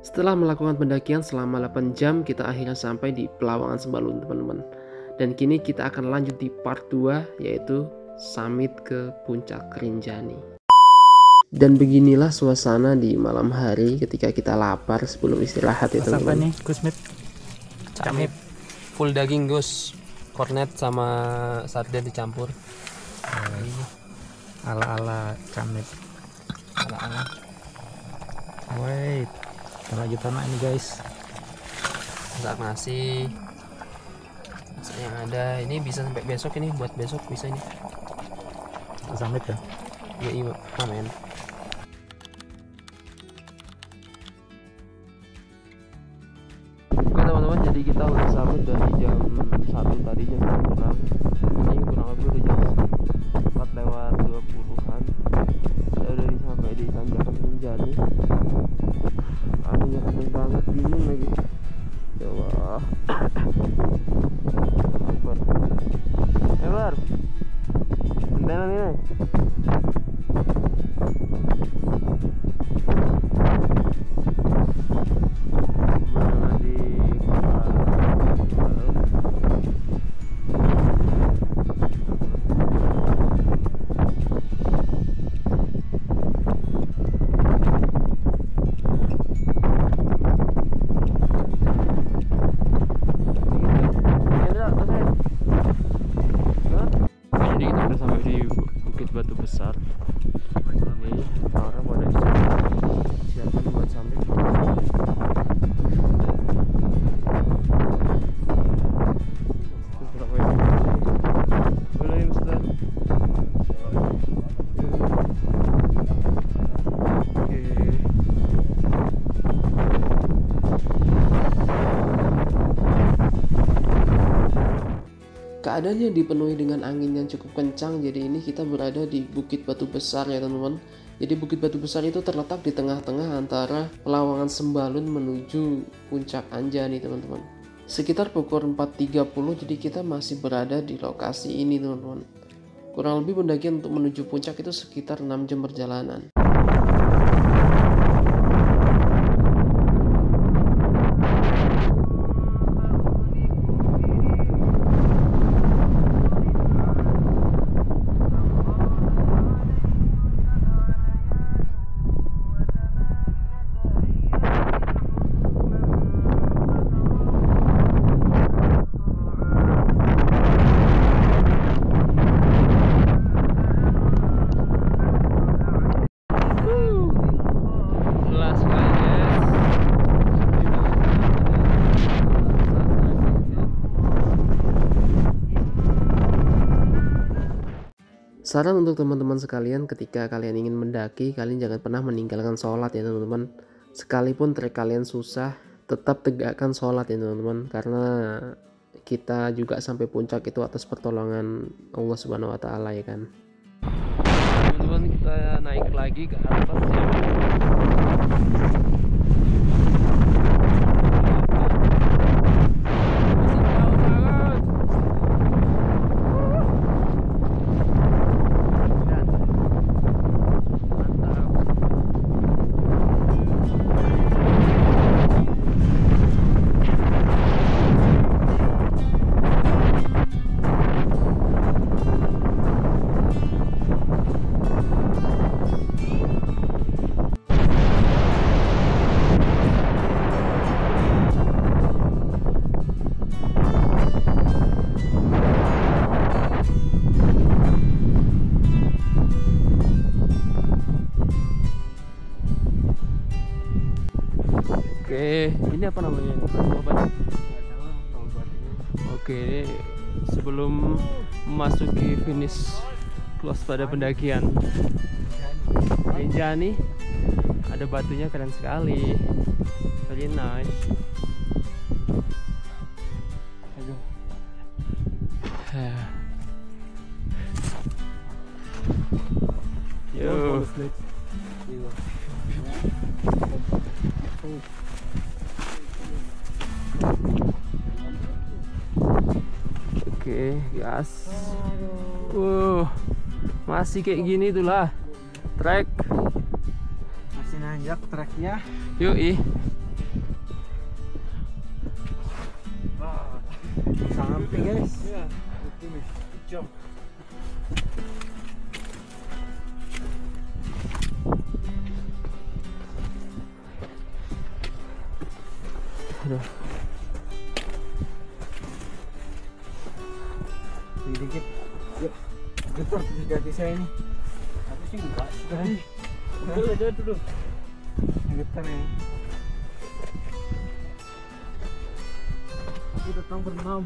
Setelah melakukan pendakian selama 8 jam, kita akhirnya sampai di Pelawangan Sembalun, teman-teman. Dan kini kita akan lanjut di part 2, yaitu summit ke Puncak Rinjani. Dan beginilah suasana di malam hari ketika kita lapar sebelum istirahat ya, teman-teman. Apa nih, Gusmit? Camip full daging, Gus. Kornet sama sarden dicampur. Ala-ala camip. Ala-ala. Wait, kita lanjut anak ini guys. Masak nasi. Masak yang ada. Ini bisa sampai besok ini, buat besok bisa ini. Samit ya. Iya, amin. Oke teman-teman, jadi kita udah sampai dari jam 1 tadi, jam 6. Ini kurang lebih udah jam 4 lewat 20-an. Kita udah sampai di Tanjakan Rinjani. Anginnya kenceng banget, dingin lagi. Ya Allah. Akbar. Akbar. Bentar ini. Jadi kita udah sampai di Bukit Batu Besar. Ini orang pada siapkan buat sampai. Keadaannya dipenuhi dengan angin yang cukup kencang, jadi ini kita berada di Bukit Batu Besar ya teman-teman. Jadi Bukit Batu Besar itu terletak di tengah-tengah antara Pelawangan Sembalun menuju Puncak Anjani teman-teman. Sekitar pukul 4.30, jadi kita masih berada di lokasi ini teman-teman. Kurang lebih pendakian untuk menuju puncak itu sekitar 6 jam perjalanan. Saran untuk teman-teman sekalian, ketika kalian ingin mendaki, kalian jangan pernah meninggalkan sholat ya teman-teman. Sekalipun trek kalian susah, tetap tegakkan sholat ya teman-teman, karena kita juga sampai puncak itu atas pertolongan Allah Subhanahu wa Ta'ala ya kan. Teman-teman, kita naik lagi ke atas ya. Oke, ini apa namanya? Oke, sebelum memasuki finish close pada pendakian Rinjani, ada batunya keren sekali, very nice. Aduh. Yo. Oke, gas. Masih kayak gini itulah trek. Masih nanjak treknya. Yoi. Sampai guys. Aduh. Dikit. Yuk. Getar di kaki saya ini. Tapi sih enggak. Sudah dulu. Getar ini. Aku datang berenam.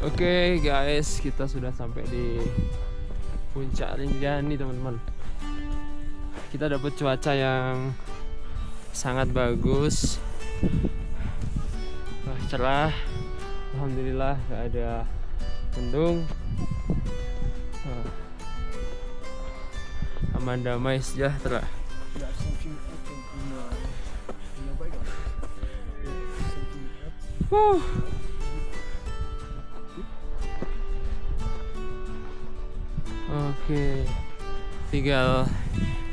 Oke guys, kita sudah sampai di puncak Rinjani teman-teman. Kita dapat cuaca yang sangat bagus, cerah. Alhamdulillah gak ada mendung, aman damai sejahtera. Oke, tinggal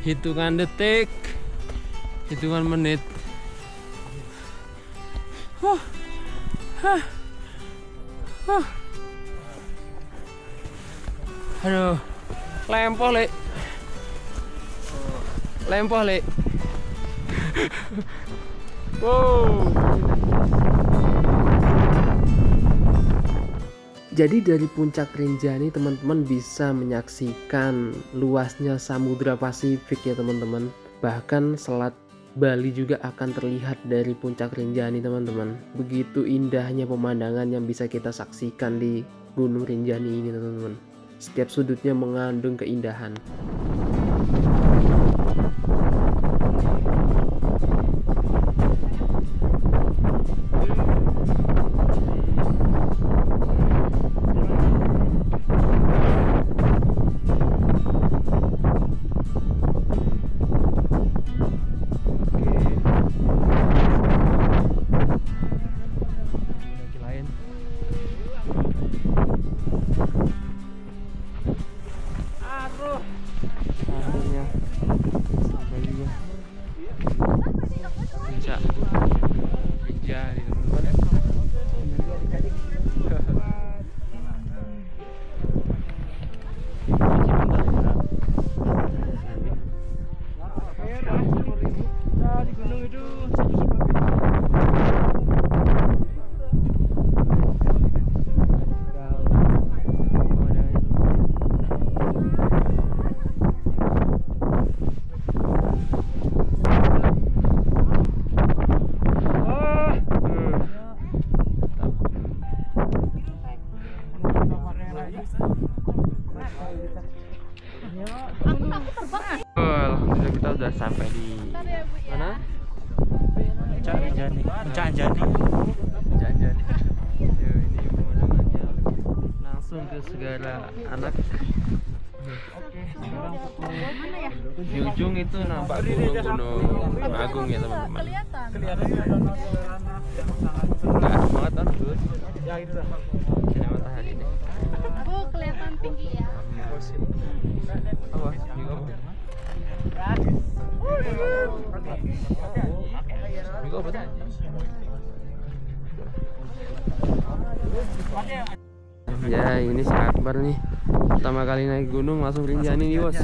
hitungan detik, hitungan menit. Aduh, lempoh le, wow. Jadi dari puncak Rinjani teman-teman bisa menyaksikan luasnya Samudra Pasifik ya teman-teman. Bahkan Selat Bali juga akan terlihat dari puncak Rinjani teman-teman. Begitu indahnya pemandangan yang bisa kita saksikan di Gunung Rinjani ini teman-teman. Setiap sudutnya mengandung keindahan. Akhirnya sampai juga puncak Rinjani teman-teman. Di gunung itu alhamdulillah kita udah sampai di mana? Puncak Rinjani. Puncak Rinjani. Ini pemandangannya langsung ke segala anak. Di ujung itu nampak gunung Agung ya teman-teman. Enggak banget kan? Ya itu dah. Sinar matahari ini. Aku kelihatan tinggi ya. Apa? Juga apa? Juga apa tuh? Ya ini si Akbar nih, pertama kali naik gunung langsung Rinjani nih bos.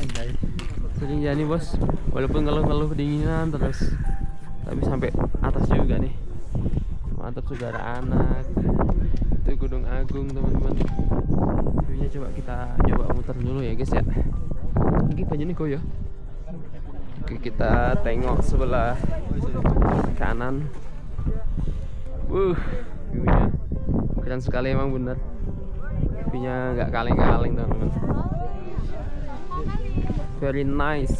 Rinjani bos, walaupun ngeluh-ngeluh kedinginan terus, tapi sampai atas juga nih. Mantap saudara anak. Itu Gunung Agung teman-teman. Viewnya coba kita coba muter dulu ya guys ya. Ini banyak nih ya. Oke, kita tengok sebelah kanan. Viewnya keren sekali emang bener. Viewnya nggak kaleng-kaleng teman-teman. Very nice.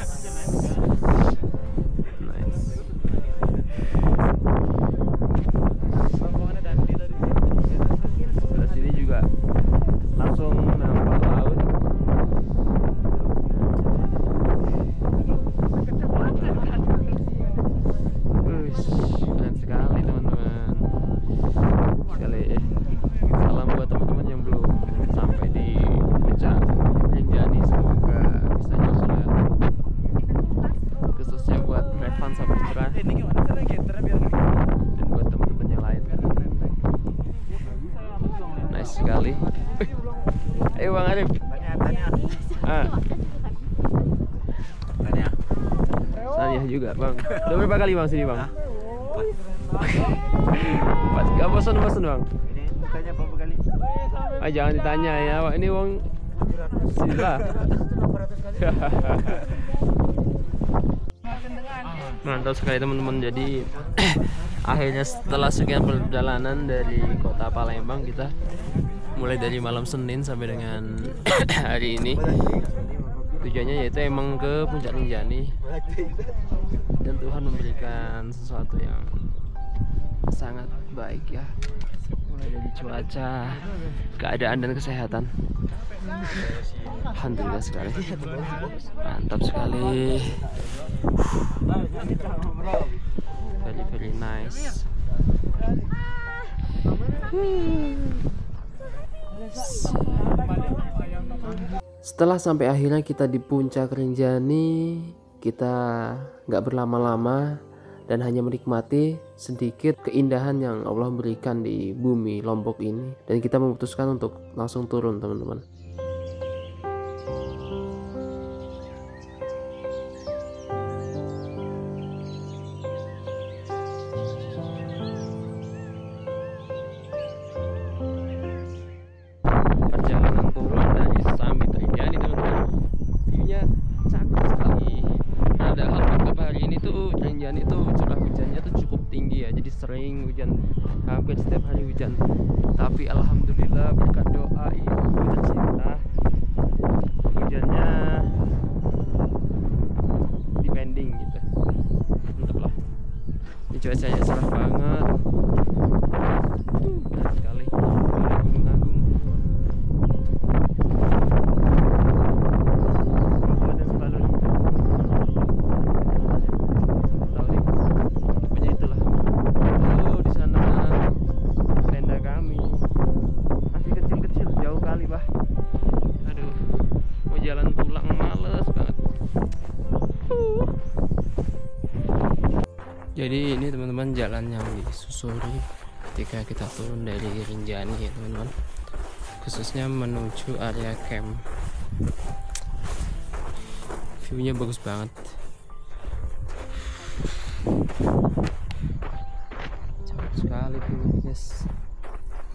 Sebelah sini juga langsung nampak laut. Keren sekali teman-teman. Sekali salam buat teman-teman yang belum sampai di puncak Rinjani, semoga bisa nyusul ya ke sekali. Ayo Bang Arif. Tanya. Ah, Tanya. saya juga Bang. Udah berapa kali Bang sini Bang? Pas gak bosan Bang. Ini tanya berapa kali? Ah, jangan ditanya ya, Pak. Ini Wong sila. Mantap sekali teman-teman. Jadi akhirnya setelah sekian perjalanan dari kota Palembang, kita mulai dari malam Senin sampai dengan hari ini, tujuannya yaitu emang ke Puncak Rinjani, dan Tuhan memberikan sesuatu yang sangat baik ya, mulai dari cuaca, keadaan dan kesehatan. Alhamdulillah sekali, mantap sekali, very nice. Setelah sampai akhirnya kita di Puncak Rinjani, kita nggak berlama-lama dan hanya menikmati sedikit keindahan yang Allah berikan di bumi Lombok ini, dan kita memutuskan untuk langsung turun teman-teman. Perjalanan turun dari Summit Rinjani teman-teman, view-nya cakep sekali. Ada hal beberapa hari ini tuh Rinjani tuh curah hujannya tuh cukup tinggi ya, jadi sering hujan, hampir setiap hari hujan. Tapi alhamdulillah berkat doa ibu tercinta, hujannya dipending gitu. Mantap lah. Ini cuacanya cerah banget. Keren sekali. Gunung Agung. Ada sebalun. Tahu nih. Pokoknya itulah. Oh, di sana tenda kami. Masih kecil-kecil, jauh kali, Bah. Aduh. Mau jalan pulang males banget. Jadi ini teman-teman jalan yang disusuri ketika kita turun dari Rinjani ya teman-teman, khususnya menuju area camp. View-nya bagus banget, cakep sekali view-nya guys,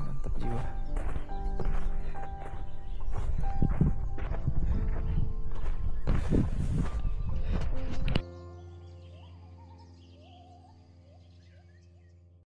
mantap jiwa.